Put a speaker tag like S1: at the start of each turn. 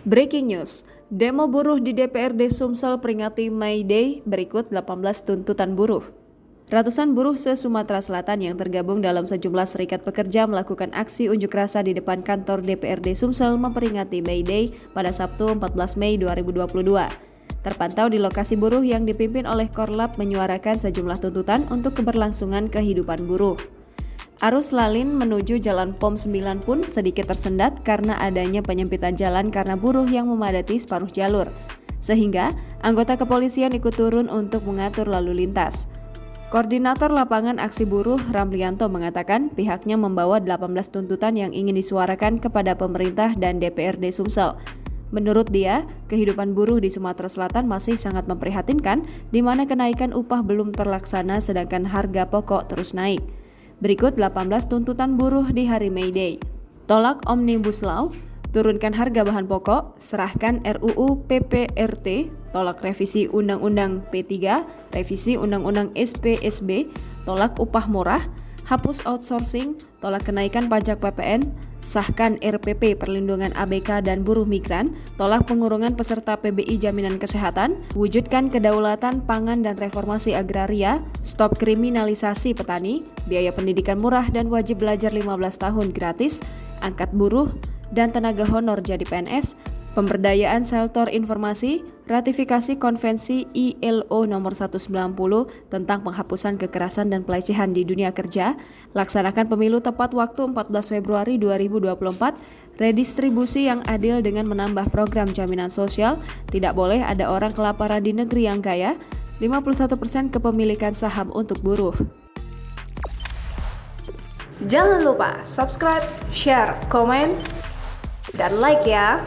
S1: Breaking news, demo buruh di DPRD Sumsel peringati May Day, berikut 18 tuntutan buruh. Ratusan buruh se-Sumatera Selatan yang tergabung dalam sejumlah serikat pekerja melakukan aksi unjuk rasa di depan kantor DPRD Sumsel memperingati May Day pada Sabtu 14 Mei 2022. Terpantau di lokasi buruh yang dipimpin oleh Korlap menyuarakan sejumlah tuntutan untuk keberlangsungan kehidupan buruh. Arus lalin menuju Jalan POM 9 pun sedikit tersendat karena adanya penyempitan jalan karena buruh yang memadati separuh jalur. Sehingga anggota kepolisian ikut turun untuk mengatur lalu lintas. Koordinator lapangan aksi buruh Ramlianto mengatakan pihaknya membawa 18 tuntutan yang ingin disuarakan kepada pemerintah dan DPRD Sumsel. Menurut dia, kehidupan buruh di Sumatera Selatan masih sangat memprihatinkan di mana kenaikan upah belum terlaksana sedangkan harga pokok terus naik. Berikut 18 tuntutan buruh di hari May Day. Tolak Omnibus Law, turunkan harga bahan pokok, serahkan RUU PPRT, tolak revisi Undang-Undang P3, revisi Undang-Undang SPSB, tolak upah murah, hapus outsourcing, tolak kenaikan pajak PPN, sahkan RPP perlindungan ABK dan buruh migran, tolak pengurungan peserta PBI jaminan kesehatan, wujudkan kedaulatan pangan dan reformasi agraria, stop kriminalisasi petani, biaya pendidikan murah dan wajib belajar 15 tahun gratis, angkat buruh dan tenaga honor jadi PNS, pemberdayaan sektor informasi, ratifikasi konvensi ILO nomor 190 tentang penghapusan kekerasan dan pelecehan di dunia kerja, laksanakan pemilu tepat waktu 14 Februari 2024, redistribusi yang adil dengan menambah program jaminan sosial, tidak boleh ada orang kelaparan di negeri yang kaya, 51% kepemilikan saham untuk buruh.
S2: Jangan lupa subscribe, share, komen, dan like ya!